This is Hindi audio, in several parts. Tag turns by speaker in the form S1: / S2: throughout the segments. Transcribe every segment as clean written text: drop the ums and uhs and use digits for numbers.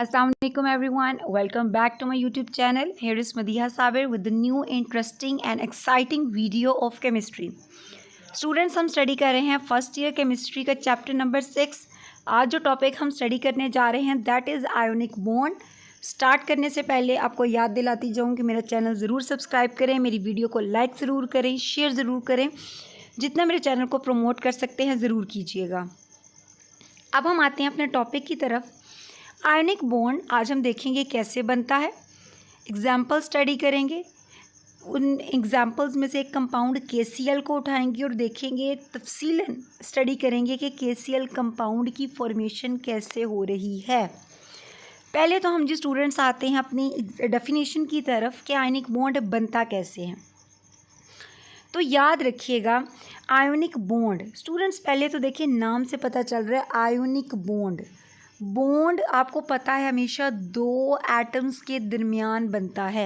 S1: Assalamualaikum everyone. Welcome back to my YouTube channel. Here is Madiha Saber with the new interesting and exciting video of chemistry. Students हम स्टडी कर रहे हैं फर्स्ट ईयर केमिस्ट्री का चैप्टर नंबर 6। आज जो टॉपिक हम स्टडी करने जा रहे हैं that is ionic bond. Start करने से पहले आपको याद दिलाती जाऊँ कि मेरा चैनल ज़रूर सब्सक्राइब करें, मेरी वीडियो को लाइक ज़रूर करें, शेयर ज़रूर करें, जितना मेरे चैनल को प्रमोट कर सकते हैं ज़रूर कीजिएगा। अब हम आते हैं अपने टॉपिक की तरफ। आयोनिक बॉन्ड आज हम देखेंगे कैसे बनता है, एग्जाम्पल स्टडी करेंगे। उन एग्जाम्पल्स में से एक कंपाउंड KCl को उठाएंगे और देखेंगे, तफसीलन स्टडी करेंगे कि KCl कंपाउंड की फॉर्मेशन कैसे हो रही है। पहले तो हम जी स्टूडेंट्स आते हैं अपनी डेफिनेशन की तरफ कि आयोनिक बॉन्ड बनता कैसे है। तो याद रखिएगा आयोनिक बॉन्ड, स्टूडेंट्स पहले तो देखिए नाम से पता चल रहा है आयोनिक बॉन्ड। बॉन्ड आपको पता है हमेशा दो एटम्स के दरमियान बनता है।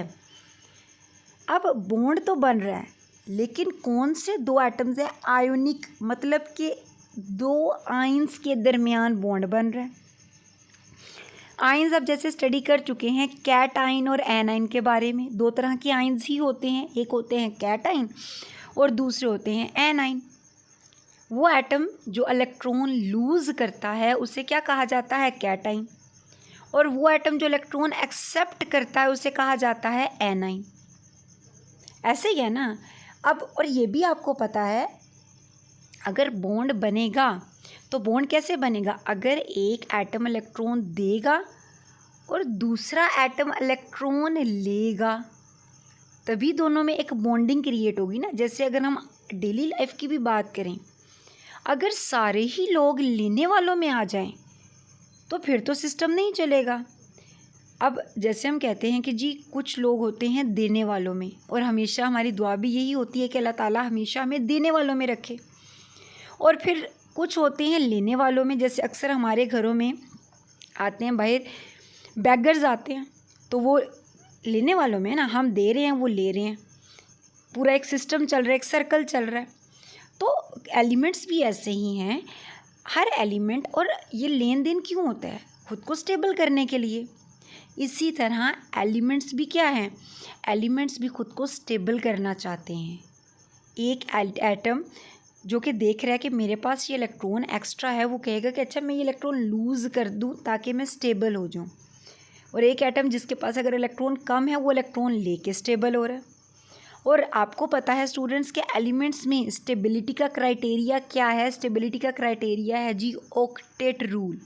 S1: अब बॉन्ड तो बन रहा है लेकिन कौन से दो एटम्स है, आयोनिक मतलब कि दो आयंस के दरमियान बॉन्ड बन रहा है। आयंस अब जैसे स्टडी कर चुके हैं कैट आयन और एनाइन के बारे में। दो तरह के आयंस ही होते हैं, एक होते हैं कैट आयन और दूसरे होते हैं एनाइन। वो एटम जो इलेक्ट्रॉन लूज़ करता है उसे क्या कहा जाता है, कैटाइन, और वो एटम जो इलेक्ट्रॉन एक्सेप्ट करता है उसे कहा जाता है एनाइन। ऐसे ही है ना। अब और ये भी आपको पता है अगर बॉन्ड बनेगा तो बॉन्ड कैसे बनेगा, अगर एक एटम इलेक्ट्रॉन देगा और दूसरा एटम इलेक्ट्रॉन लेगा तभी दोनों में एक बॉन्डिंग क्रिएट होगी ना। जैसे अगर हम डेली लाइफ की भी बात करें, अगर सारे ही लोग लेने वालों में आ जाएं तो फिर तो सिस्टम नहीं चलेगा। अब जैसे हम कहते हैं कि जी कुछ लोग होते हैं देने वालों में, और हमेशा हमारी दुआ भी यही होती है कि अल्लाह ताला हमेशा हमें देने वालों में रखे। और फिर कुछ होते हैं लेने वालों में, जैसे अक्सर हमारे घरों में आते हैं बाहर बैगर्स आते हैं तो वो लेने वालों में ना, हम दे रहे हैं वो ले रहे हैं, पूरा एक सिस्टम चल रहा है, एक सर्कल चल रहा है। तो एलिमेंट्स भी ऐसे ही हैं, हर एलिमेंट, और ये लेन देन क्यों होता है, खुद को स्टेबल करने के लिए। इसी तरह एलिमेंट्स भी क्या हैं, एलिमेंट्स भी खुद को स्टेबल करना चाहते हैं। एक एटम जो कि देख रहा है कि मेरे पास ये इलेक्ट्रॉन एक्स्ट्रा है, वो कहेगा कि अच्छा मैं ये इलेक्ट्रॉन लूज़ कर दूं ताकि मैं स्टेबल हो जाऊं। और एक एटम जिसके पास अगर इलेक्ट्रॉन कम है वो इलेक्ट्रॉन लेके स्टेबल हो रहा है। और आपको पता है स्टूडेंट्स के एलिमेंट्स में स्टेबिलिटी का क्राइटेरिया क्या है, स्टेबिलिटी का क्राइटेरिया है जी ऑक्टेट रूल।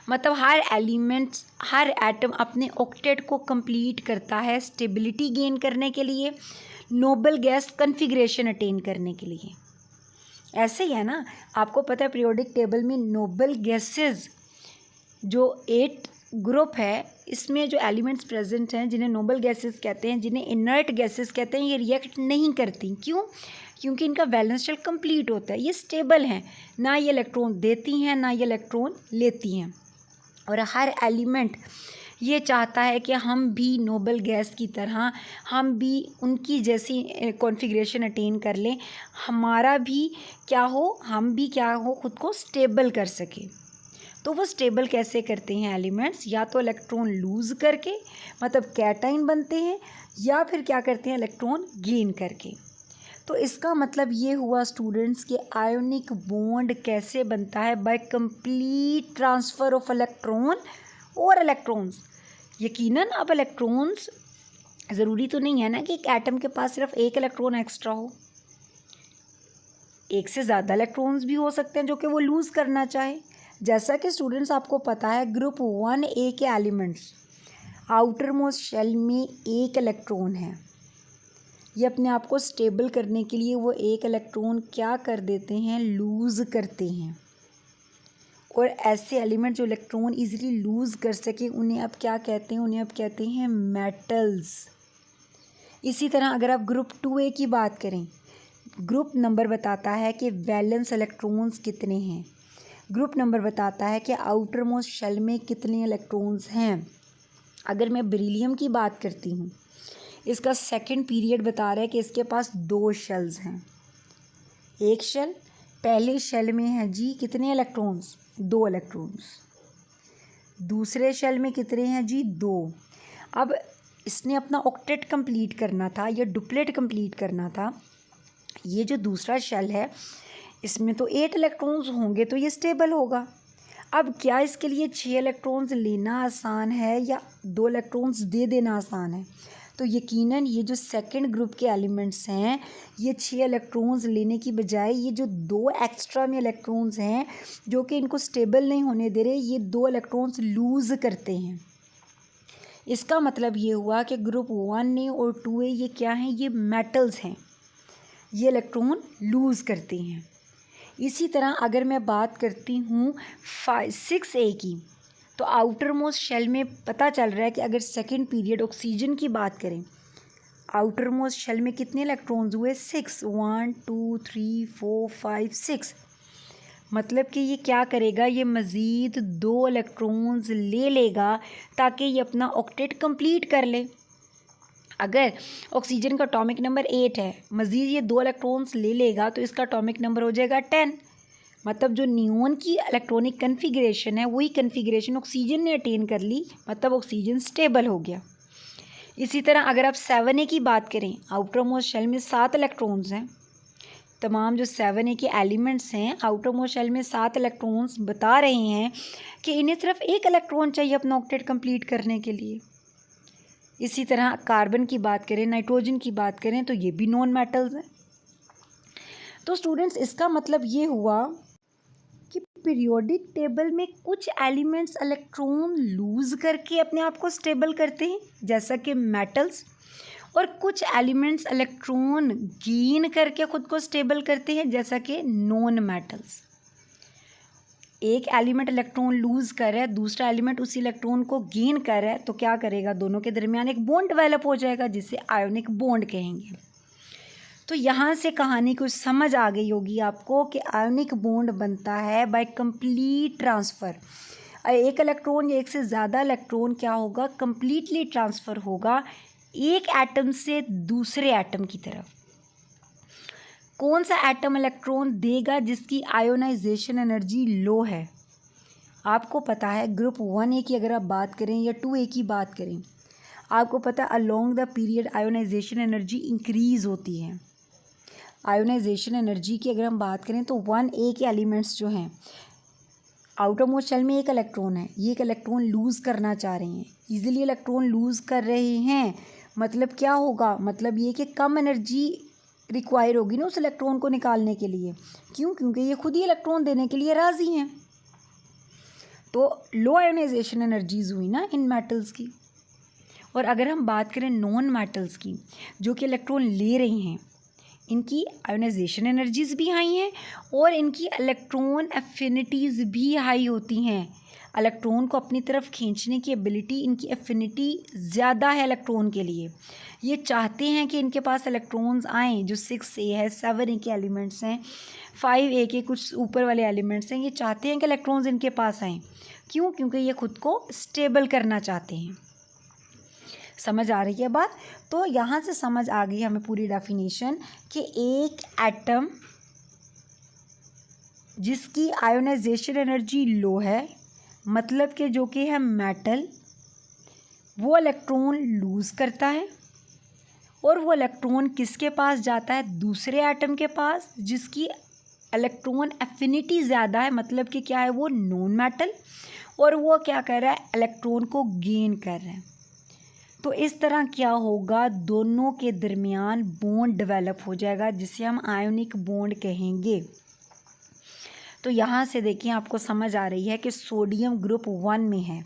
S1: मतलब हर एलिमेंट, हर एटम अपने ऑक्टेट को कंप्लीट करता है स्टेबिलिटी गेन करने के लिए, नोबल गैस कन्फिग्रेशन अटेन करने के लिए। ऐसे ही है ना, आपको पता है पीरियोडिक टेबल में नोबल गैसेस जो 8 ग्रुप है, इसमें जो एलिमेंट्स प्रेजेंट हैं जिन्हें नोबल गैसेस कहते हैं, जिन्हें इनर्ट गैसेस कहते हैं, ये रिएक्ट नहीं करती। क्यों? क्योंकि इनका वैलेंस शेल कंप्लीट होता है, ये स्टेबल हैं, ना ये इलेक्ट्रॉन देती हैं ना ये इलेक्ट्रॉन लेती हैं। और हर एलिमेंट ये चाहता है कि हम भी नोबल गैस की तरह, हम भी उनकी जैसी कॉन्फ़िगरेशन अटेन कर लें, हमारा भी क्या हो, हम भी क्या हो, खुद को स्टेबल कर सके। तो वो स्टेबल कैसे करते हैं एलिमेंट्स, या तो इलेक्ट्रॉन लूज़ करके मतलब कैटाइन बनते हैं, या फिर क्या करते हैं इलेक्ट्रॉन गेन करके। तो इसका मतलब ये हुआ स्टूडेंट्स कि आयोनिक बॉन्ड कैसे बनता है, by complete transfer of electron और इलेक्ट्रॉन्स। यकीनन अब इलेक्ट्रॉन्स ज़रूरी तो नहीं है ना कि एक एटम के पास सिर्फ एक इलेक्ट्रॉन एक्स्ट्रा हो, एक से ज़्यादा इलेक्ट्रॉन्स भी हो सकते हैं जो कि वो लूज़ करना चाहे। जैसा कि स्टूडेंट्स आपको पता है ग्रुप 1A के एलिमेंट्स आउटर मोस्ट शेल में एक इलेक्ट्रॉन है, ये अपने आप को स्टेबल करने के लिए वो एक इलेक्ट्रॉन क्या कर देते हैं, लूज़ करते हैं। और ऐसे एलिमेंट जो इलेक्ट्रॉन इजीली लूज़ कर सके उन्हें अब क्या कहते हैं, उन्हें अब कहते हैं मेटल्स। इसी तरह अगर आप ग्रुप 2A की बात करें, ग्रुप नंबर बताता है कि वैलेंस इलेक्ट्रॉन्स कितने हैं, ग्रुप नंबर बताता है कि आउटर मोस्ट शेल में कितने इलेक्ट्रॉन्स हैं। अगर मैं बेरिलियम की बात करती हूँ, इसका सेकंड पीरियड बता रहा है कि इसके पास 2 शेल्स हैं। एक शेल, पहले शेल में है जी कितने इलेक्ट्रॉन्स, 2 इलेक्ट्रॉन्स। दूसरे शेल में कितने हैं जी 2। अब इसने अपना ऑक्टेट कंप्लीट करना था या डुप्लेट कंप्लीट करना था। ये जो दूसरा शेल है इसमें तो 8 इलेक्ट्रॉन्स होंगे तो ये स्टेबल होगा। अब क्या इसके लिए 6 इलेक्ट्रॉन्स लेना आसान है या 2 इलेक्ट्रॉन्स दे देना आसान है? तो यकीनन ये जो सेकंड ग्रुप के एलिमेंट्स हैं ये 6 इलेक्ट्रॉन्स लेने की बजाय ये जो 2 एक्स्ट्रा में इलेक्ट्रॉन्स हैं जो कि इनको स्टेबल नहीं होने दे रहे, ये 2 इलेक्ट्रॉन्स लूज़ करते हैं। इसका मतलब ये हुआ कि ग्रुप 1A और 2A ये क्या हैं, ये मेटल्स हैं, ये इलेक्ट्रॉन लूज़ करते हैं। इसी तरह अगर मैं बात करती हूँ 6A की, तो आउटर मोस्ट शेल में पता चल रहा है कि अगर सेकंड पीरियड ऑक्सीजन की बात करें, आउटर मोस्ट शेल में कितने इलेक्ट्रॉन्स हुए 6, 1 2 3 4 5 6। मतलब कि ये क्या करेगा, ये मज़ीद 2 इलेक्ट्रॉन्स ले लेगा ताकि ये अपना ऑक्टेट कंप्लीट कर ले। अगर ऑक्सीजन का एटॉमिक नंबर 8 है, मज़ीद ये 2 इलेक्ट्रॉन्स ले लेगा तो इसका एटॉमिक नंबर हो जाएगा 10। मतलब जो नियोन की इलेक्ट्रॉनिक कन्फिग्रेशन है वही कन्फिग्रेशन ऑक्सीजन ने अटेन कर ली, मतलब ऑक्सीजन स्टेबल हो गया। इसी तरह अगर आप 7A की बात करें, आउटर मोस्ट शेल में 7 इलेक्ट्रॉन्स हैं। तमाम जो 7A के एलिमेंट्स हैं आउटर मोस्ट शेल में 7 इलेक्ट्रॉन्स बता रहे हैं कि इन्हें सिर्फ 1 इलेक्ट्रॉन चाहिए अपना ऑक्टेट कंप्लीट करने के लिए। इसी तरह कार्बन की बात करें, नाइट्रोजन की बात करें तो ये भी नॉन मेटल्स हैं। तो स्टूडेंट्स इसका मतलब ये हुआ कि पीरियोडिक टेबल में कुछ एलिमेंट्स इलेक्ट्रॉन लूज़ करके अपने आप को स्टेबल करते हैं जैसा कि मेटल्स, और कुछ एलिमेंट्स इलेक्ट्रॉन गेन करके ख़ुद को स्टेबल करते हैं जैसा कि नॉन मेटल्स। एक एलिमेंट इलेक्ट्रॉन लूज़ कर रहा है, दूसरा एलिमेंट उसी इलेक्ट्रॉन को गेन कर रहा है, तो क्या करेगा, दोनों के दरमियान एक बॉन्ड डेवलप हो जाएगा जिसे आयोनिक बॉन्ड कहेंगे। तो यहाँ से कहानी कुछ समझ आ गई होगी आपको कि आयोनिक बॉन्ड बनता है बाय कंप्लीट ट्रांसफ़र। एक इलेक्ट्रॉन या एक से ज़्यादा इलेक्ट्रॉन क्या होगा, कंप्लीटली ट्रांसफ़र होगा एक एटम से दूसरे एटम की तरफ। कौन सा एटम इलेक्ट्रॉन देगा जिसकी आयोनाइजेशन एनर्जी लो है? आपको पता है ग्रुप 1A की अगर आप बात करें या 2A की बात करें, आपको पता है along the period ionization energy increase होती है। आयोनाइजेशन एनर्जी की अगर हम बात करें तो 1A के एलिमेंट्स जो हैं, आउटर मोस्ट शेल में एक इलेक्ट्रॉन है, ये एक इलेक्ट्रॉन लूज़ करना चाह रहे हैं, ईजिली इलेक्ट्रॉन लूज़ कर रहे हैं, मतलब क्या होगा, मतलब ये कि कम एनर्जी रिक्वायर होगी ना उस इलेक्ट्रॉन को निकालने के लिए। क्यों? क्योंकि ये खुद ही इलेक्ट्रॉन देने के लिए राज़ी हैं। तो लो आयोनाइजेशन एनर्जीज़ हुई ना इन मेटल्स की। और अगर हम बात करें नॉन मेटल्स की जो कि इलेक्ट्रॉन ले रही हैं, इनकी आयोनाइजेशन एनर्जीज़ भी हाई हैं और इनकी इलेक्ट्रॉन एफिनिटीज़ भी हाई होती हैं। इलेक्ट्रॉन को अपनी तरफ खींचने की एबिलिटी, इनकी एफिनिटी ज़्यादा है इलेक्ट्रॉन के लिए। ये चाहते हैं कि इनके पास इलेक्ट्रॉन्स आएँ। जो 6A है, 7A के एलिमेंट्स हैं, 5A के कुछ ऊपर वाले एलिमेंट्स हैं, ये चाहते हैं कि इलेक्ट्रॉन्स इनके पास आएँ। क्यों? क्योंकि ये खुद को स्टेबल करना चाहते हैं। समझ आ रही है बात? तो यहाँ से समझ आ गई हमें पूरी डेफिनेशन कि एक एटम जिसकी आयोनाइजेशन एनर्जी लो है, मतलब कि जो कि है मेटल, वो इलेक्ट्रॉन लूज़ करता है और वो इलेक्ट्रॉन किसके पास जाता है, दूसरे एटम के पास जिसकी इलेक्ट्रॉन एफिनिटी ज़्यादा है, मतलब कि क्या है, वो नॉन मेटल, और वो क्या कर रहा है, इलेक्ट्रॉन को गेन कर रहा है। तो इस तरह क्या होगा, दोनों के दरमियान बॉन्ड डेवलप हो जाएगा जिसे हम आयोनिक बॉन्ड कहेंगे। तो यहाँ से देखिए आपको समझ आ रही है कि सोडियम ग्रुप 1 में है,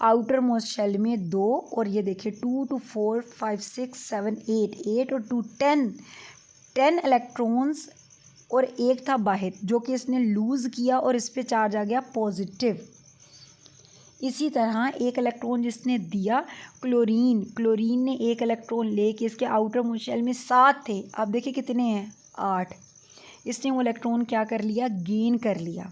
S1: आउटर मोस्ट शेल में 2, और ये देखिए 2 to 4 5 6 7 8 और 2 10 इलेक्ट्रॉन्स, और एक था बाहर जो कि इसने लूज़ किया और इस पे चार्ज आ गया पॉजिटिव। इसी तरह एक इलेक्ट्रॉन जिसने दिया क्लोरीन ने एक इलेक्ट्रॉन लेके इसके आउटर मोस्ट शेल में 7 थे, अब देखिए कितने हैं, 8। इसने वो इलेक्ट्रॉन क्या कर लिया, गेन कर लिया।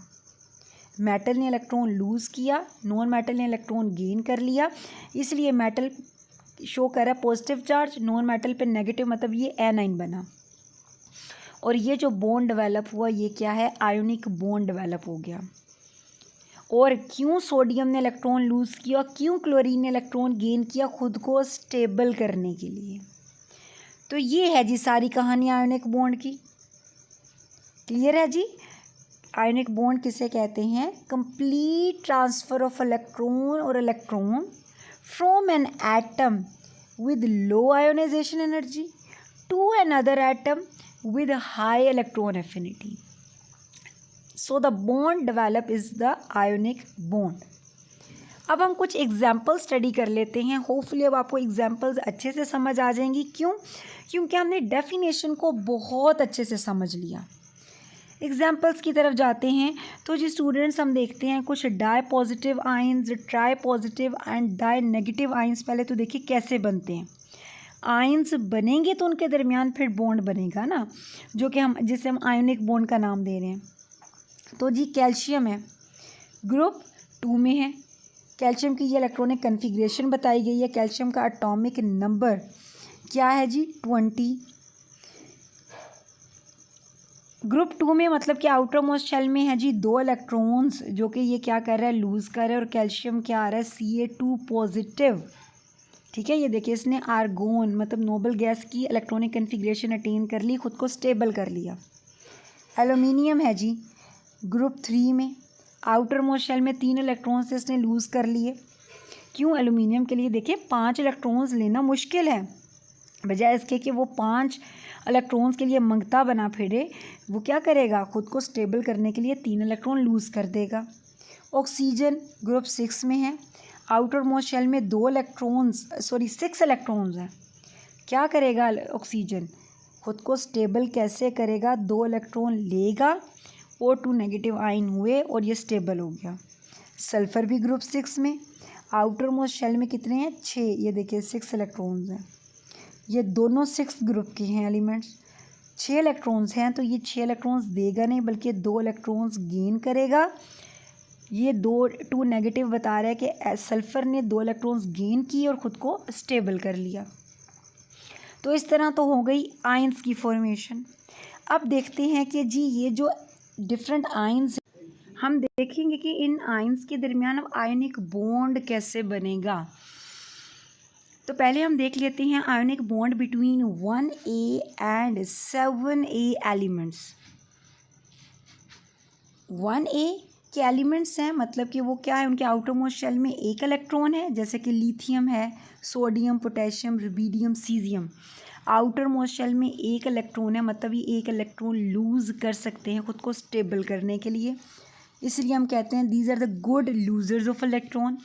S1: मेटल ने इलेक्ट्रॉन लूज़ किया, नॉन मेटल ने इलेक्ट्रॉन गेन कर लिया, इसलिए मेटल शो कर रहा है पॉजिटिव चार्ज, नॉन मेटल पे नेगेटिव, मतलब ये एनाइन बना। और ये जो बॉन्ड डेवलप हुआ ये क्या है, आयोनिक बॉन्ड डेवलप हो गया। और क्यों सोडियम ने इलेक्ट्रॉन लूज़ किया, क्यों क्लोरीन ने इलेक्ट्रॉन गेन किया, खुद को स्टेबल करने के लिए। तो ये है जी सारी कहानी आयोनिक बॉन्ड की। क्लियर है जी। आयोनिक बॉन्ड किसे कहते हैं? कंप्लीट ट्रांसफ़र ऑफ इलेक्ट्रॉन और electron from an atom with low ionization energy to another atom with high electron affinity. So the bond developed is the ionic bond. अब हम कुछ एग्जाम्पल स्टडी कर लेते हैं। होपफुली अब आपको एग्जाम्पल्स अच्छे से समझ आ जाएंगी। क्यों? क्योंकि हमने डेफिनेशन को बहुत अच्छे से समझ लिया। एग्जाम्पल्स की तरफ जाते हैं तो जी स्टूडेंट्स, हम देखते हैं कुछ di positive ions, tri positive and di negative ions. पहले तो देखिए कैसे बनते हैं। आयंस बनेंगे तो उनके दरमियान फिर बॉन्ड बनेगा ना, जो कि जिसे हम आयोनिक बॉन्ड का नाम दे रहे हैं। तो जी कैल्शियम है, ग्रुप 2 में है। कैल्शियम की ये इलेक्ट्रॉनिक कन्फिग्रेशन बताई गई है। कैल्शियम का एटॉमिक नंबर क्या है जी? 20। ग्रुप 2 में मतलब कि आउटर मोस्ट शेल में है जी 2 इलेक्ट्रॉन्स, जो कि ये क्या कर रहा है? लूज़ कर रहा है। और कैल्शियम क्या आ रहा है? Ca2 positive. ठीक है, ये देखिए इसने आर्गोन मतलब नोबल गैस की इलेक्ट्रॉनिक कन्फिग्रेशन अटेन कर ली, खुद को स्टेबल कर लिया। एल्यूमिनियम है जी ग्रुप 3 में, आउटर मोस्ट शेल में 3 इलेक्ट्रॉन्स इसने लूज़ कर लिए। क्यों? एल्यूमिनियम के लिए देखिए 5 इलेक्ट्रॉन्स लेना मुश्किल है, बजाय इसके कि वो 5 इलेक्ट्रॉन्स के लिए मंगता बना फिरे, वो क्या करेगा? खुद को स्टेबल करने के लिए 3 इलेक्ट्रॉन लूज़ कर देगा। ऑक्सीजन ग्रुप 6 में है, आउटर मोस्ट शेल में 6 इलेक्ट्रॉन्स हैं। क्या करेगा ऑक्सीजन? खुद को स्टेबल कैसे करेगा? 2 इलेक्ट्रॉन लेगा और 2 नेगेटिव आयन हुए और ये स्टेबल हो गया। सल्फ़र भी ग्रुप 6 में, आउटर मोस्ट शेल में कितने हैं? 6। ये देखिए 6 इलेक्ट्रॉन्स हैं। ये दोनों 6 ग्रुप के हैं एलिमेंट्स। 6 इलेक्ट्रॉन्स हैं तो ये 6 इलेक्ट्रॉन्स देगा नहीं, बल्कि 2 इलेक्ट्रॉन्स गेन करेगा। ये 2 नेगेटिव बता रहा है कि सल्फ़र ने 2 इलेक्ट्रॉन्स गेन किए और ख़ुद को स्टेबल कर लिया। तो इस तरह तो हो गई आयंस की फॉर्मेशन। अब देखते हैं कि जी ये जो डिफरेंट आयंस, हम देखेंगे कि इन आयंस के दरमियान अब आयोनिक बॉन्ड कैसे बनेगा। तो पहले हम देख लेते हैं ionic bond between 1A and 7A elements. 1A के एलिमेंट्स हैं, मतलब कि वो क्या है? उनके आउटर मोस्ट शेल में एक इलेक्ट्रॉन है, जैसे कि लिथियम है, sodium, potassium, rubidium, caesium. Outer most shell में एक इलेक्ट्रॉन है, मतलब ये एक इलेक्ट्रॉन लूज़ कर सकते हैं खुद को स्टेबल करने के लिए, इसलिए हम कहते हैं these are the good losers of electron.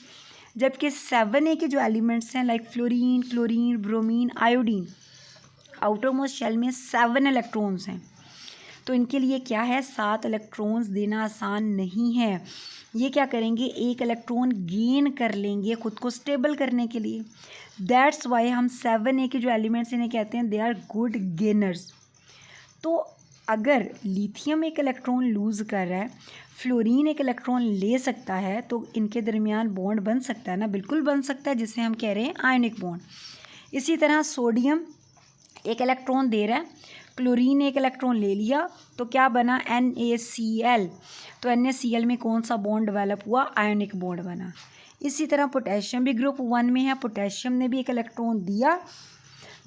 S1: जबकि 7A के जो एलिमेंट्स हैं like fluorine, chlorine, bromine, iodine, outer most shell में 7 इलेक्ट्रॉन्स हैं। तो इनके लिए क्या है? 7 इलेक्ट्रॉन्स देना आसान नहीं है। ये क्या करेंगे? एक इलेक्ट्रॉन गेन कर लेंगे खुद को स्टेबल करने के लिए। दैट्स वाई हम 7A के जो एलिमेंट्स इन्हें कहते हैं दे आर गुड गेनर्स। तो अगर लिथियम एक इलेक्ट्रॉन लूज़ कर रहा है, फ्लोरीन एक इलेक्ट्रॉन ले सकता है, तो इनके दरमियान बॉन्ड बन सकता है ना? बिल्कुल बन सकता है, जिसे हम कह रहे हैं आयोनिक बॉन्ड। इसी तरह सोडियम एक इलेक्ट्रॉन दे रहा है, क्लोरीन ने एक इलेक्ट्रॉन ले लिया, तो क्या बना? NaCl। तो NaCl में कौन सा बॉन्ड डेवलप हुआ? आयोनिक बॉन्ड बना। इसी तरह पोटेशियम भी ग्रुप 1 में है, पोटेशियम ने भी एक इलेक्ट्रॉन दिया,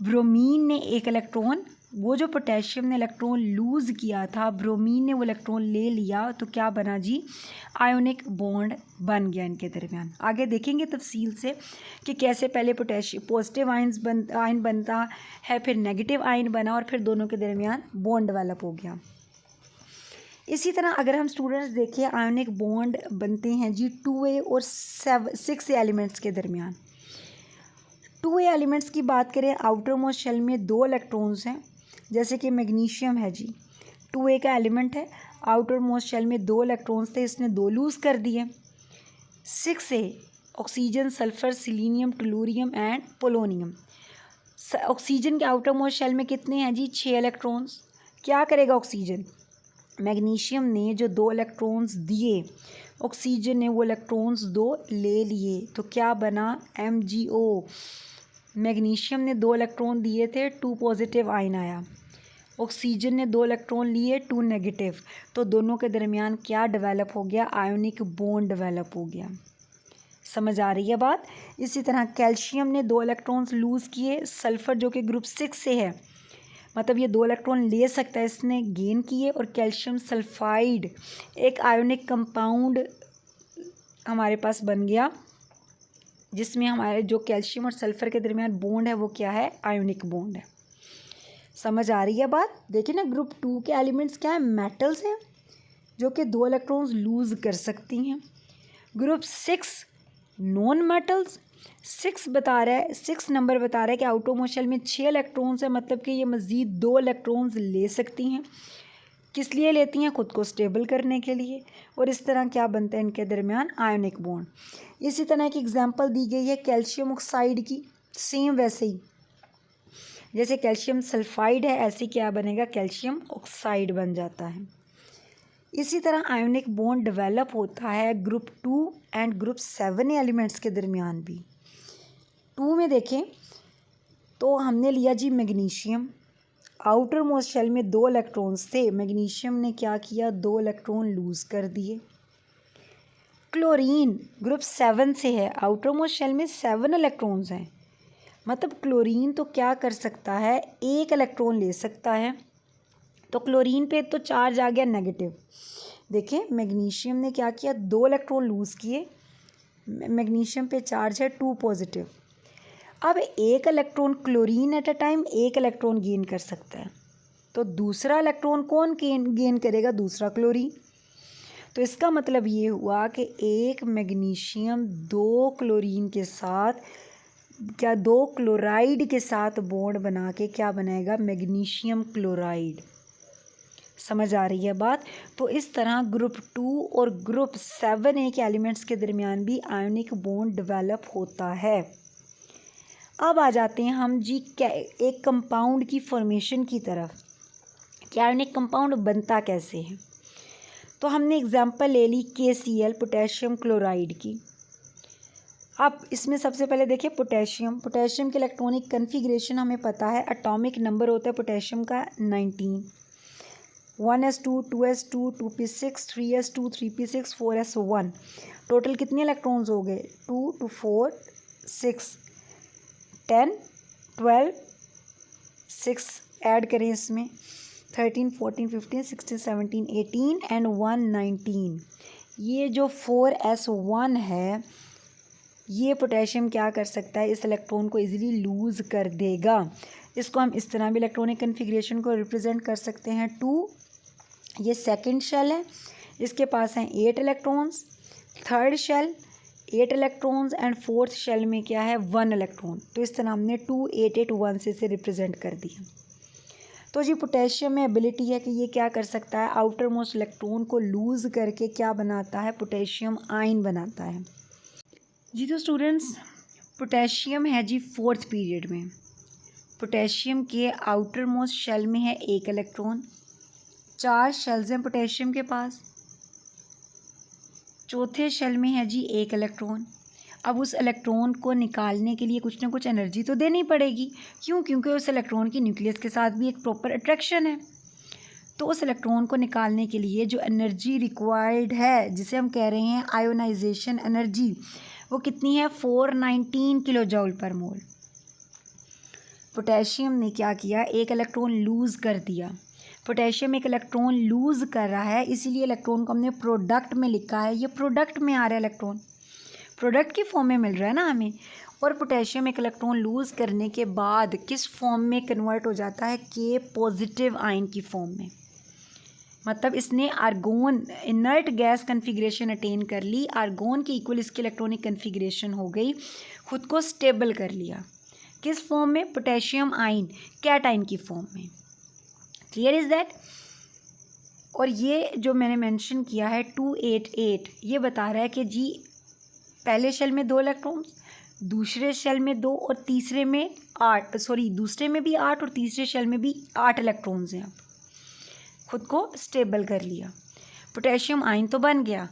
S1: ब्रोमीन ने एक इलेक्ट्रॉन, वो जो पोटेशियम ने इलेक्ट्रॉन लूज़ किया था, ब्रोमीन ने वो इलेक्ट्रॉन ले लिया, तो क्या बना जी? आयोनिक बॉन्ड बन गया इनके दरमियान। आगे देखेंगे तफसील से कि कैसे पहले पॉजिटिव आयन बनता है, फिर नेगेटिव आयन बना और फिर दोनों के दरमियान बॉन्ड डेवलप हो गया। इसी तरह अगर हम स्टूडेंट्स देखें, आयोनिक बॉन्ड बनते हैं जी 2A और 6A एलिमेंट्स के दरमियान। 2A एलिमेंट्स की बात करें, आउटर मोस्ट शेल में 2 इलेक्ट्रॉन्स हैं, जैसे कि मैग्नीशियम है जी 2A का एलिमेंट है, आउटर मोस्ट शेल में 2 इलेक्ट्रॉन्स थे, इसने 2 लूज़ कर दिए। 6A oxygen, sulphur, selenium, tellurium and polonium. Oxygen के आउटर मोस्ट शेल में कितने हैं जी? 6 इलेक्ट्रॉन्स। क्या करेगा ऑक्सीजन? मैग्नीशियम ने जो 2 इलेक्ट्रॉन्स दिए, ऑक्सीजन ने वो इलेक्ट्रॉन्स 2 ले लिए, तो क्या बना? MgO। मैग्नीशियम ने 2 इलेक्ट्रॉन दिए थे, 2 पॉजिटिव आयन आया। ऑक्सीजन ने 2 इलेक्ट्रॉन लिए, 2 नेगेटिव, तो दोनों के दरमियान क्या डेवलप हो गया? आयोनिक बॉन्ड डेवलप हो गया। समझ आ रही है बात? इसी तरह कैल्शियम ने 2 इलेक्ट्रॉन्स लूज़ किए, सल्फ़र जो कि ग्रुप 6 से है, मतलब ये 2 इलेक्ट्रॉन ले सकता है, इसने गेन किए, और कैल्शियम सल्फाइड एक आयोनिक कंपाउंड हमारे पास बन गया, जिसमें हमारे जो कैल्शियम और सल्फ़र के दरमियान बॉन्ड है वो क्या है? आयोनिक बॉन्ड है। समझ आ रही है बात? देखिए ना, ग्रुप 2 के एलिमेंट्स क्या है? मेटल्स हैं जो कि 2 इलेक्ट्रॉन्स लूज़ कर सकती हैं। ग्रुप 6 नॉन मेटल्स, 6 बता रहा है, 6 नंबर बता रहा है कि आउटरमोस्ट शेल में 6 इलेक्ट्रॉन्स हैं, मतलब कि ये मज़ीद 2 इलेक्ट्रॉन्स ले सकती हैं। किस लिए लेती हैं? खुद को स्टेबल करने के लिए। और इस तरह क्या बनता है इनके दरमियान? Ionic bond. इसी तरह की एग्जांपल दी गई है कैल्शियम ऑक्साइड की, सेम वैसे ही जैसे कैल्शियम सल्फाइड है, ऐसे क्या बनेगा? कैल्शियम ऑक्साइड बन जाता है। इसी तरह आयोनिक बॉन्ड डेवलप होता है ग्रुप 2 एंड ग्रुप 7 एलिमेंट्स के दरमियान भी। 2 में देखें तो हमने लिया G magnesium, outer most shell में 2 इलेक्ट्रॉन्स थे, मैग्नीशियम ने क्या किया? 2 इलेक्ट्रॉन लूज़ कर दिए। क्लोरीन ग्रुप 7 से है, आउटर मोस्ट शेल में 7 इलेक्ट्रॉन्स हैं, मतलब क्लोरीन तो क्या कर सकता है? 1 इलेक्ट्रॉन ले सकता है। तो क्लोरीन पे तो चार्ज आ गया नेगेटिव। देखिए मैग्नीशियम ने क्या किया? 2 इलेक्ट्रॉन लूज़ किए, मैग्नीशियम पे चार्ज है 2 पॉजिटिव। अब 1 electron chlorine at a time 1 electron gain कर सकता है, तो दूसरा इलेक्ट्रॉन कौन गेन करेगा? दूसरा क्लोरीन। तो इसका मतलब ये हुआ कि 1 मैग्नीशियम 2 क्लोरीन के साथ क्या 2 क्लोराइड के साथ बॉन्ड बना के क्या बनाएगा? Magnesium chloride. समझ आ रही है बात? तो इस तरह ग्रुप 2 और ग्रुप 7 के एलिमेंट्स के दरमियान भी आयोनिक बॉन्ड डेवलप होता है। अब आ जाते हैं हम जी एक कंपाउंड की फॉर्मेशन की तरफ कि आयोनिक कंपाउंड बनता कैसे है। तो हमने एग्जांपल ले ली KCl पोटेशियम क्लोराइड की। अब इसमें सबसे पहले देखिए पोटेशियम की इलेक्ट्रॉनिक कन्फिग्रेशन हमें पता है, एटॉमिक नंबर होता है पोटेशियम का 19, 1s2 2s2 2p6 3s2 3p6 4s1। Total कितने इलेक्ट्रॉन्स हो गए? 2 2 4 6 10 12 6 ऐड करें इसमें 13 14 15 16 17 18 एंड 1 19। ये जो 4s1 है ये पोटेशियम क्या कर सकता है? इस इलेक्ट्रॉन को इजीली लूज़ कर देगा। इसको हम इस तरह भी इलेक्ट्रॉनिक कन्फिग्रेशन को रिप्रेजेंट कर सकते हैं। 2 ये सेकंड शेल है, इसके पास हैं 8 electrons, third shell 8 electrons and fourth shell में क्या है? 1 इलेक्ट्रॉन। तो इस तरह हमने 2 8 8 1 से इसे रिप्रेजेंट कर दिया। तो जी पोटेशियम में एबिलिटी है कि ये क्या कर सकता है? आउटर मोस्ट इलेक्ट्रॉन को लूज़ करके क्या बनाता है? पोटेशियम आयन बनाता है। जी तो स्टूडेंट्स पोटेशियम है जी 4th पीरियड में, पोटेशियम के आउटर मोस्ट शेल में है 1 इलेक्ट्रॉन, 4 शेल्स हैं पोटेशियम के पास, चौथे शेल में है जी 1 इलेक्ट्रॉन। अब उस इलेक्ट्रॉन को निकालने के लिए कुछ ना कुछ एनर्जी तो देनी पड़ेगी, क्यों? क्योंकि उस इलेक्ट्रॉन की न्यूक्लियस के साथ भी एक प्रॉपर अट्रैक्शन है। तो उस इलेक्ट्रॉन को निकालने के लिए जो एनर्जी रिक्वायर्ड है, जिसे हम कह रहे हैं आयोनाइजेशन एनर्जी, वो कितनी है? 419 किलो जूल पर मोल। पोटेशियम ने क्या किया? 1 इलेक्ट्रॉन लूज़ कर दिया। पोटेशियम 1 इलेक्ट्रॉन लूज़ कर रहा है, इसीलिए इलेक्ट्रॉन को हमने प्रोडक्ट में लिखा है। ये प्रोडक्ट में आ रहा है, इलेक्ट्रॉन प्रोडक्ट की फॉर्म में मिल रहा है ना हमें। और पोटेशियम 1 इलेक्ट्रॉन लूज़ करने के बाद किस फॉर्म में कन्वर्ट हो जाता है? K पॉजिटिव आयन की फॉर्म में। मतलब इसने argon inert gas configuration attain कर ली, आर्गोन के इक्वल इसकी इलेक्ट्रॉनिक कन्फिग्रेशन हो गई, खुद को स्टेबल कर लिया। किस फॉर्म में? पोटेशियम आयन कैटायन की फॉर्म में। Clear is that? और ये जो मैंने मेंशन किया है 288, ये बता रहा है कि जी पहले शेल में 2 इलेक्ट्रॉन्स, दूसरे शेल में 2 और तीसरे में 8, दूसरे में भी 8 और तीसरे शेल में भी 8 इलेक्ट्रॉन्स हैं। अब खुद को स्टेबल कर लिया, पोटेशियम आयन तो बन गया।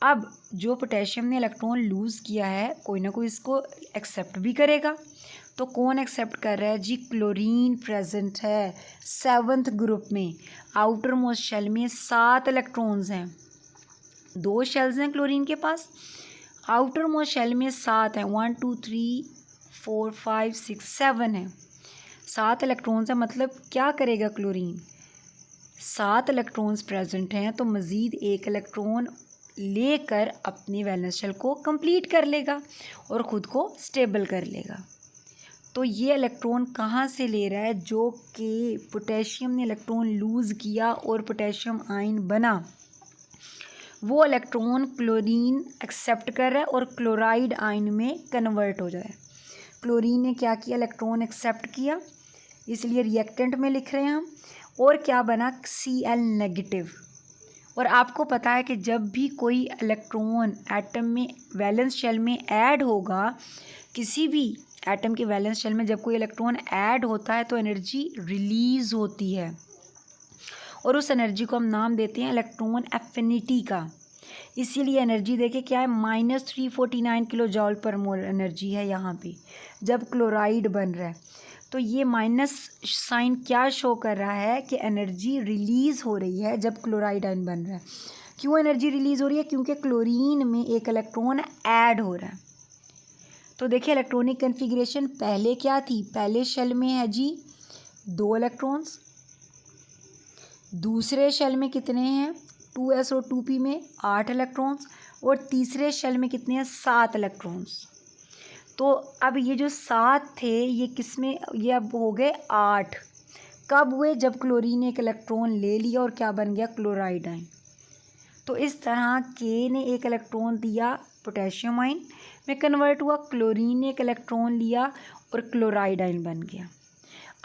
S1: अब जो पोटेशियम ने इलेक्ट्रॉन लूज़ किया है, कोई ना कोई इसको एक्सेप्ट भी करेगा, तो कौन एक्सेप्ट कर रहा है जी? क्लोरीन प्रेजेंट है 7th ग्रुप में। आउटर मोस्ट शेल में 7 इलेक्ट्रॉन्स हैं, 2 शेल्स हैं क्लोरीन के पास। आउटर मोस्ट शेल में 7 हैं, 1 2 3 4 5 6 7 हैं, 7 इलेक्ट्रॉन्स हैं। मतलब क्या करेगा क्लोरीन? 7 इलेक्ट्रॉन्स प्रेजेंट हैं तो मज़ीद 1 इलेक्ट्रॉन लेकर अपनी वैलेंस शेल को कंप्लीट कर लेगा और ख़ुद को स्टेबल कर लेगा। तो ये इलेक्ट्रॉन कहाँ से ले रहा है? जो कि पोटेशियम ने इलेक्ट्रॉन लूज़ किया और पोटेशियम आयन बना, वो इलेक्ट्रॉन क्लोरीन एक्सेप्ट कर रहा है और क्लोराइड आयन में कन्वर्ट हो जाए। क्लोरीन ने क्या किया? इलेक्ट्रॉन एक्सेप्ट किया, इसलिए रिएक्टेंट में लिख रहे हैं हम। और क्या बना? Cl negative. और आपको पता है कि जब भी कोई इलेक्ट्रॉन एटम में वैलेंस शेल में ऐड होगा, किसी भी एटम के वैलेंस शेल में जब कोई इलेक्ट्रॉन ऐड होता है तो एनर्जी रिलीज़ होती है और उस एनर्जी को हम नाम देते हैं इलेक्ट्रॉन एफिनिटी का। इसीलिए एनर्जी देखिए क्या है? -349 किलो जॉल पर मोल एनर्जी है यहाँ पे जब क्लोराइड बन रहा है। तो ये माइनस साइन क्या शो कर रहा है? कि एनर्जी रिलीज़ हो रही है जब क्लोराइड आयन बन रहा है। क्यों एनर्जी रिलीज़ हो रही है? क्योंकि क्लोरीन में एक इलेक्ट्रॉन ऐड हो रहा है। तो देखिए इलेक्ट्रॉनिक कन्फिग्रेशन पहले क्या थी? पहले शेल में है जी 2 इलेक्ट्रॉन्स, दूसरे शेल में कितने हैं? 2s2p में 8 इलेक्ट्रॉन्स, और तीसरे शेल में कितने हैं? 7 इलेक्ट्रॉन्स। तो अब ये जो 7 थे ये किस में? ये अब हो गए 8। कब हुए? जब क्लोरीन ने एक इलेक्ट्रॉन ले लिया और क्या बन गया? Chloride ion. तो इस तरह के ने एक इलेक्ट्रॉन दिया, पोटेशियम आयन में कन्वर्ट हुआ, क्लोरीन ने एक इलेक्ट्रॉन लिया और क्लोराइड आयन बन गया।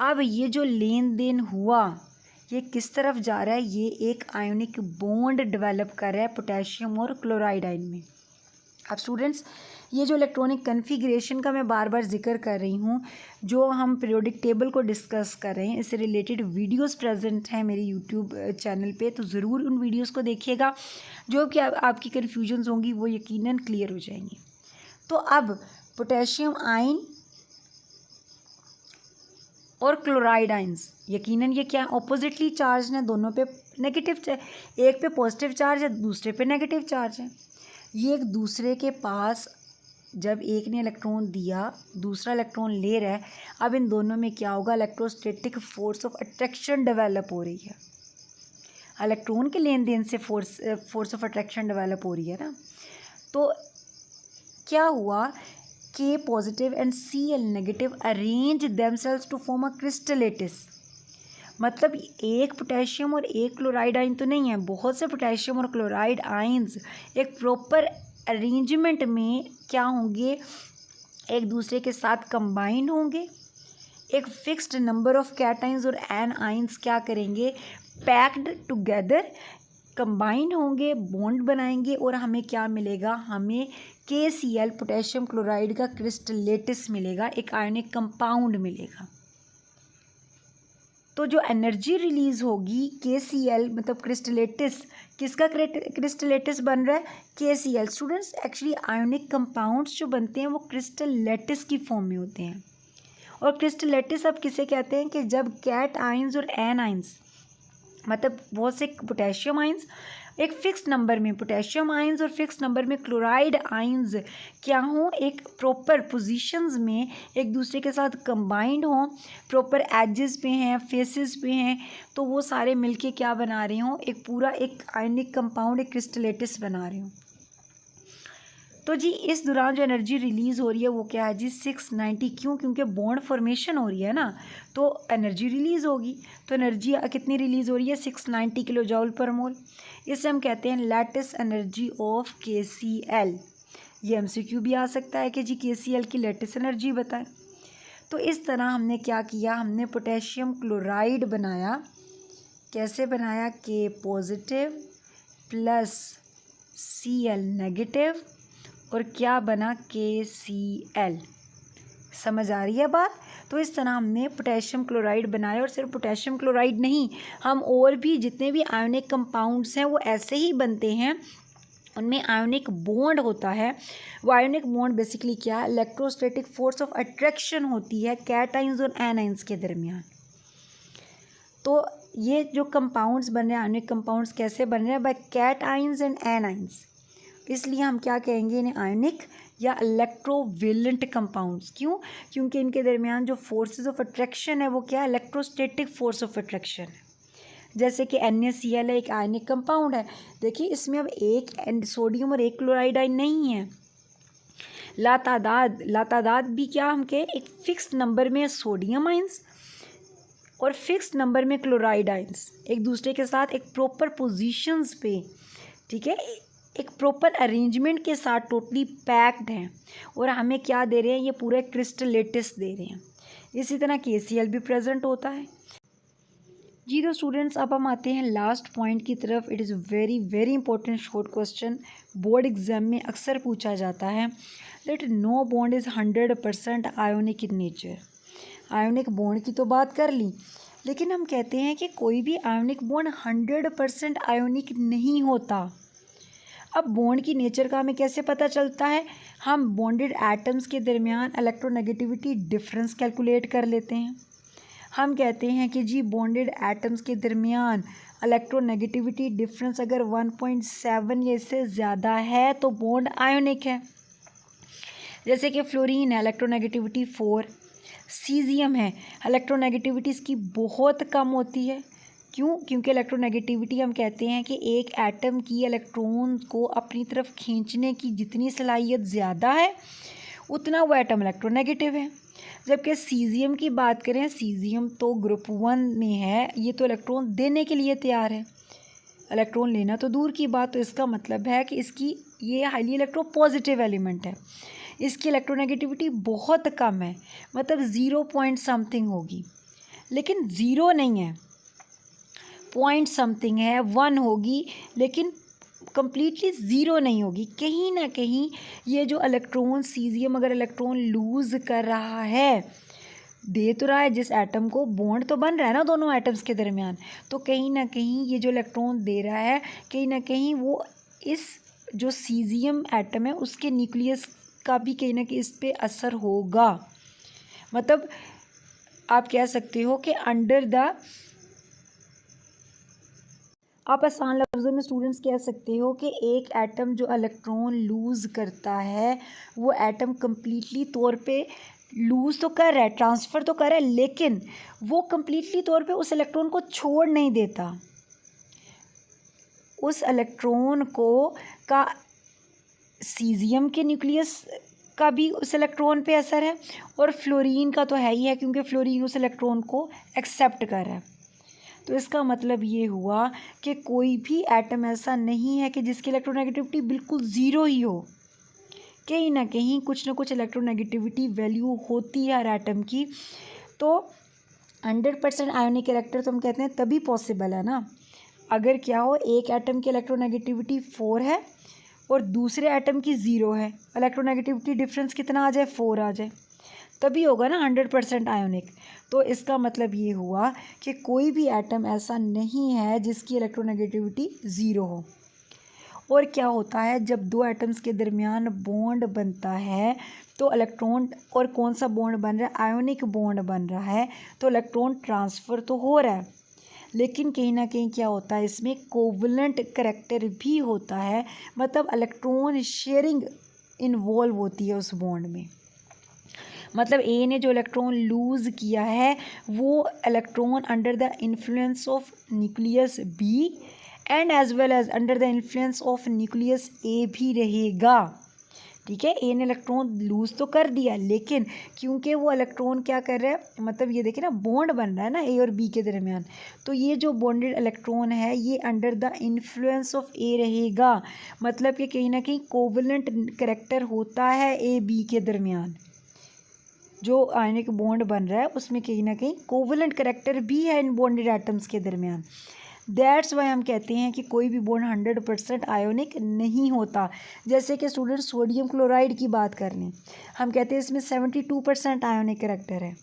S1: अब ये जो लेन देन हुआ ये किस तरफ जा रहा है? ये एक आयोनिक बॉन्ड डेवलप कर रहा है पोटेशियम और क्लोराइड आयन में। अब स्टूडेंट्स ये जो इलेक्ट्रॉनिक कन्फिग्रेशन का मैं बार बार जिक्र कर रही हूँ, जो हम पीरियोडिक टेबल को डिस्कस कर रहे हैं, इससे रिलेटेड वीडियोस प्रेजेंट हैं मेरे यूट्यूब चैनल पे, तो ज़रूर उन वीडियोस को देखिएगा। जो कि आपकी कन्फ्यूजन्स होंगी वो यकीनन क्लियर हो जाएंगी। तो अब पोटेशियम आयन और क्लोराइड आयंस यकीनन ये क्या ऑपोजिटली चार्ज हैं, दोनों पे नेगेटिव, एक पे पॉजिटिव चार्ज है दूसरे पे नेगेटिव चार्ज है। ये एक दूसरे के पास जब एक ने इलेक्ट्रॉन दिया दूसरा इलेक्ट्रॉन ले रहा है, अब इन दोनों में क्या होगा? Electrostatic force of attraction develop हो रही है। इलेक्ट्रॉन के लेन देन से फोर्स ऑफ अट्रैक्शन डेवलप हो रही है ना। तो क्या हुआ कि positive and Cl negative arrange themselves to form a crystal lattice. मतलब एक पोटेशियम और एक क्लोराइड आयन तो नहीं है, बहुत से पोटेशियम और क्लोराइड आयंस एक प्रॉपर अरेंजमेंट में क्या होंगे? एक दूसरे के साथ कंबाइन होंगे। एक फिक्स्ड नंबर ऑफ कैटाइंस और एन आयंस क्या करेंगे? पैक्ड टुगेदर कंबाइन होंगे, बॉन्ड बनाएंगे और हमें क्या मिलेगा? हमें KCl पोटेशियम क्लोराइड का क्रिस्टलेटिस मिलेगा, एक आयनिक कंपाउंड मिलेगा। तो जो एनर्जी रिलीज़ होगी KCl मतलब क्रिस्टलेटिस, किसका क्रिस्टलेटिस बन रहा है? KCl। Students actually ionic compounds जो बनते हैं वो क्रिस्टलेटिस की फॉर्म में होते हैं। और क्रिस्टलेटिस अब किसे कहते हैं? कि जब कैट आयंस और एन आयंस मतलब बहुत से पोटेशियम आयंस एक फिक्स नंबर में पोटेशियम आयंस और फिक्स नंबर में क्लोराइड आयंस क्या हों? एक प्रॉपर पोजीशंस में एक दूसरे के साथ कंबाइंड हों, प्रॉपर एजेस पे हैं, फेसेस पे हैं, तो वो सारे मिलके क्या बना रहे हों? एक पूरा एक आयनिक कंपाउंड, एक क्रिस्टलेटिस बना रहे हों। तो जी इस दौरान जो एनर्जी रिलीज़ हो रही है वो क्या है जी? 690। क्यों? क्योंकि बॉन्ड फॉर्मेशन हो रही है ना, तो एनर्जी रिलीज़ होगी। तो एनर्जी कितनी रिलीज़ हो रही है? 690 किलो जॉल पर मोल। इसे हम कहते हैं लैटिस एनर्जी ऑफ KCl। ये MCQ भी आ सकता है कि जी KCl की लैटिस एनर्जी बताएं। तो इस तरह हमने क्या किया? हमने पोटेशियम क्लोराइड बनाया। कैसे बनाया? K positive plus Cl negative और क्या बना? KCl। समझ आ रही है बात? तो इस तरह हमने पोटेशियम क्लोराइड बनाया। और सिर्फ पोटेशियम क्लोराइड नहीं, हम और भी जितने भी आयोनिक कंपाउंड्स हैं वो ऐसे ही बनते हैं उनमें आयोनिक बॉन्ड होता है। वो आयोनिक बॉन्ड बेसिकली क्या है, इलेक्ट्रोस्टैटिक फोर्स ऑफ अट्रैक्शन होती है कैटाइंस और एनाइंस के दरमियान। तो ये जो कंपाउंड्स बन रहे हैं, आयोनिक कंपाउंड्स कैसे बन रहे हैं, बाय कैटाइंस एंड एनाइंस, इसलिए हम क्या कहेंगे इन्हें आयोनिक या इलेक्ट्रोवेलेंट कंपाउंड्स। क्यों? क्योंकि इनके दरमियान जो फोर्सेस ऑफ अट्रैक्शन है वो क्या है, इलेक्ट्रोस्टैटिक फोर्स ऑफ अट्रैक्शन है। जैसे कि NaCl है, एक आयनिक कंपाउंड है। देखिए इसमें अब एक सोडियम और एक क्लोराइड आयन नहीं है, लातादाद भी क्या हम कहें, एक फिक्स नंबर में सोडियम आयंस और फिक्स नंबर में क्लोराइड आयंस एक दूसरे के साथ एक प्रॉपर पोजीशंस पे, ठीक है, एक प्रॉपर अरेंजमेंट के साथ टोटली पैक्ड हैं और हमें क्या दे रहे हैं, ये पूरे क्रिस्टल लेटिस दे रहे हैं। इसी तरह KCl भी प्रेजेंट होता है जी। तो स्टूडेंट्स अब हम आते हैं लास्ट पॉइंट की तरफ। It is very very important short question, board exam में अक्सर पूछा जाता है that no bond is 100% ionic in nature. Ionic bond की तो बात कर ली, लेकिन हम कहते हैं कि कोई भी आयोनिक बॉन्ड 100% आयोनिक नहीं होता। अब बॉन्ड की नेचर का हमें कैसे पता चलता है, हम बॉन्डेड एटम्स के दरमियान इलेक्ट्रोनेगेटिविटी डिफरेंस कैलकुलेट कर लेते हैं। हम कहते हैं कि जी बॉन्डेड एटम्स के दरमियान इलेक्ट्रोनेगेटिविटी डिफरेंस अगर 1.7 या इससे ज़्यादा है तो बॉन्ड आयोनिक है। जैसे कि फ्लोरीन है, इलेक्ट्रोनेगेटिविटी 4, सीजियम है, इलेक्ट्रोनेगेटिविटी इसकी बहुत कम होती है। क्यों? क्योंकि इलेक्ट्रोनेगेटिविटी हम कहते हैं कि एक एटम की इलेक्ट्रॉन को अपनी तरफ खींचने की जितनी सलाहियत ज़्यादा है उतना वो एटम इलेक्ट्रोनेगेटिव है। जबकि सीजियम की बात करें, सीजियम तो ग्रुप 1 में है, ये तो इलेक्ट्रॉन देने के लिए तैयार है, इलेक्ट्रॉन लेना तो दूर की बात। तो इसका मतलब है कि इसकी ये हाईली इलेक्ट्रोपॉजिटिव एलिमेंट है, इसकी इलेक्ट्रोनेगेटिविटी बहुत कम है, मतलब 0 पॉइंट समथिंग होगी, लेकिन 0 नहीं है, पॉइंट समथिंग है, 1 होगी, लेकिन कम्प्लीटली ज़ीरो नहीं होगी। कहीं ना कहीं ये जो इलेक्ट्रॉन सीजियम अगर इलेक्ट्रॉन लूज़ कर रहा है, दे तो रहा है जिस एटम को, बॉन्ड तो बन रहा है ना दोनों एटम्स के दरमियान, तो कहीं ना कहीं ये जो इलेक्ट्रॉन दे रहा है कहीं ना कहीं वो इस जो सीजियम एटम है उसके न्यूक्लियस का भी कहीं ना कहीं इस पर असर होगा। मतलब आप कह सकते हो कि आप आसान लफ्ज़ों में स्टूडेंट्स कह सकते हो कि एक एटम जो इलेक्ट्रॉन लूज़ करता है वो एटम कम्प्लीटली तौर पे लूज़ तो कर रहा है, ट्रांसफ़र तो कर रहा है, लेकिन वो कम्प्लीटली तौर पे उस इलेक्ट्रॉन को छोड़ नहीं देता। उस इलेक्ट्रॉन को का सीजियम के न्यूक्लियस का भी उस इलेक्ट्रॉन पे असर है और फ्लोरीन का तो है ही है, क्योंकि फ्लोरीन उस इलेक्ट्रॉन को एक्सेप्ट कर रहा है। तो इसका मतलब ये हुआ कि कोई भी एटम ऐसा नहीं है कि जिसकी इलेक्ट्रोनेगेटिविटी बिल्कुल ज़ीरो ही हो, कहीं ना कहीं कुछ ना कुछ इलेक्ट्रोनेगेटिविटी वैल्यू होती है हर एटम की। तो 100% आयोनिक कैरेक्टर तो हम कहते हैं तभी पॉसिबल है ना, अगर क्या हो, एक एटम की इलेक्ट्रोनेगेटिविटी 4 है और दूसरे एटम की 0 है, इलेक्ट्रोनेगेटिविटी डिफरेंस कितना आ जाए, 4 आ जाए, तभी होगा ना 100% आयोनिक। तो इसका मतलब ये हुआ कि कोई भी एटम ऐसा नहीं है जिसकी इलेक्ट्रोनेगेटिविटी 0 हो। और क्या होता है, जब दो एटम्स के दरमियान बॉन्ड बनता है तो इलेक्ट्रॉन, और कौन सा बॉन्ड बन रहा है, आयोनिक बॉन्ड बन रहा है, तो इलेक्ट्रॉन ट्रांसफ़र तो हो रहा है, लेकिन कहीं ना कहीं क्या होता है, इसमें कोवलेंट करैक्टर भी होता है, मतलब इलेक्ट्रॉन शेयरिंग इन्वॉल्व होती है उस बॉन्ड में। मतलब ए ने जो इलेक्ट्रॉन लूज़ किया है वो electron under the influence of nucleus B and as well as under the influence of nucleus A भी रहेगा। ठीक है, ए ने इलेक्ट्रॉन लूज़ तो कर दिया, लेकिन क्योंकि वो इलेक्ट्रॉन क्या कर रहा है, मतलब ये देखिए ना बॉन्ड बन रहा है ना ए और बी के दरमियान, तो ये जो बॉन्डेड इलेक्ट्रॉन है ये अंडर द इन्फ्लुएंस ऑफ ए रहेगा, मतलब कि कहीं ना कहीं कोवलेंट करैक्टर होता है ए बी के दरमियान। जो आयनिक बॉन्ड बन रहा है उसमें कहीं ना कहीं कोवलेंट करैक्टर भी है इन बॉन्डेड एटम्स के दरमियान। दैट्स वाई हम कहते हैं कि कोई भी बॉन्ड 100% आयोनिक नहीं होता। जैसे कि स्टूडेंट सोडियम क्लोराइड की बात कर लें, हम कहते हैं इसमें 72% आयोनिक करैक्टर है,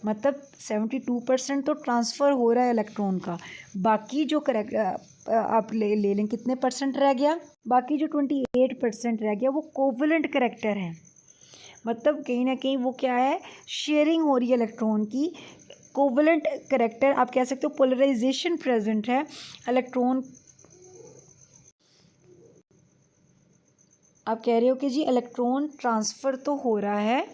S1: मतलब 72% तो ट्रांसफ़र हो रहा है इलेक्ट्रॉन का, बाकी जो आप ले लें कितने परसेंट रह गया, बाकी जो 28% रह गया वो कोवलेंट करैक्टर है। मतलब कहीं ना कहीं वो क्या है, शेयरिंग हो रही है इलेक्ट्रॉन की। कोवलेंट करैक्टर आप कह सकते हो पोलराइजेशन प्रेजेंट है, इलेक्ट्रॉन आप कह रहे हो कि जी इलेक्ट्रॉन ट्रांसफ़र तो हो रहा है,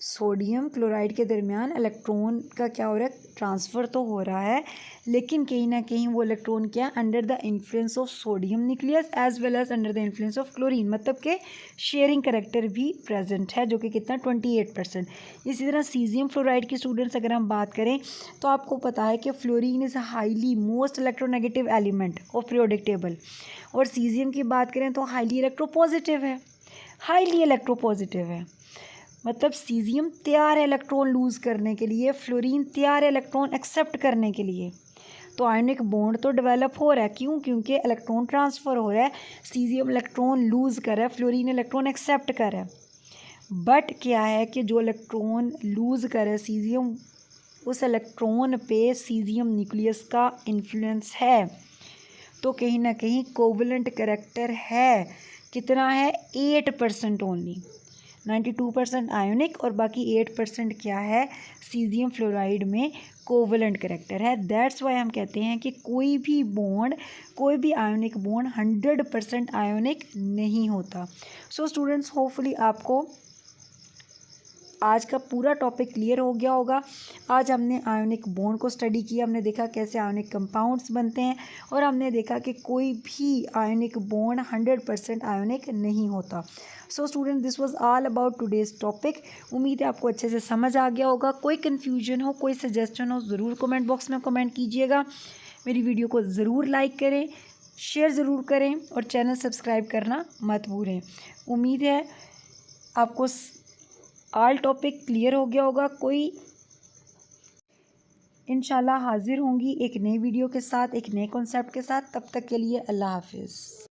S1: सोडियम क्लोराइड के दरमियान इलेक्ट्रॉन का क्या हो रहा है, ट्रांसफ़र तो हो रहा है, लेकिन कहीं ना कहीं वो इलेक्ट्रॉन क्या है, under the influence of sodium nucleus as well as under the influence of chlorine. मतलब कि शेयरिंग करैक्टर भी प्रेजेंट है, जो कि कितना 28%। इसी तरह सीजियम फ्लोराइड की स्टूडेंट्स अगर हम बात करें तो आपको पता है कि fluorine is highly most electronegative element of periodic table, और सीजियम की बात करें तो हाईली इलेक्ट्रोपॉजिटिव है, हाईली इलेक्ट्रोपॉजिटिव है। मतलब सीजियम तैयार है इलेक्ट्रॉन लूज़ करने के लिए, फ्लोरीन तैयार है इलेक्ट्रॉन एक्सेप्ट करने के लिए। तो आयनिक बॉन्ड तो डेवलप हो रहा है, क्यों? क्योंकि इलेक्ट्रॉन ट्रांसफ़र हो रहा है, सीजियम इलेक्ट्रॉन लूज़ कर रहा है, फ्लोरीन इलेक्ट्रॉन एक्सेप्ट कर रहा है। बट क्या है कि जो इलेक्ट्रॉन लूज़ कर रहा है सीजियम, उस इलेक्ट्रॉन पे सीजियम न्यूक्लियस का इन्फ्लुएंस है, तो कहीं ना कहीं कोवलेंट करैक्टर है, कितना है, 8% ओनली। 92% आयोनिक और बाकी 8% क्या है, सीजियम फ्लोराइड में कोवलेंट करैक्टर है। दैट्स वाई हम कहते हैं कि कोई भी बॉन्ड, कोई भी आयोनिक बॉन्ड 100% आयोनिक नहीं होता। सो स्टूडेंट्स, होपफुली आपको आज का पूरा टॉपिक क्लियर हो गया होगा। आज हमने आयोनिक बॉन्ड को स्टडी किया, हमने देखा कैसे आयोनिक कंपाउंड्स बनते हैं, और हमने देखा कि कोई भी आयोनिक बॉन्ड 100% आयोनिक नहीं होता। So student, this was all about today's topic. उम्मीद है आपको अच्छे से समझ आ गया होगा। कोई कन्फ्यूजन हो, कोई सजेशन हो, ज़रूर कमेंट बॉक्स में कमेंट कीजिएगा। मेरी वीडियो को ज़रूर लाइक करें, शेयर ज़रूर करें, और चैनल सब्सक्राइब करना मत भूलें। उम्मीद है आपको ऑल टॉपिक क्लियर हो गया होगा। कोई इंशाल्लाह हाजिर होंगी एक नई वीडियो के साथ, एक नए कॉन्सेप्ट के साथ। तब तक के लिए अल्लाह हाफिज़।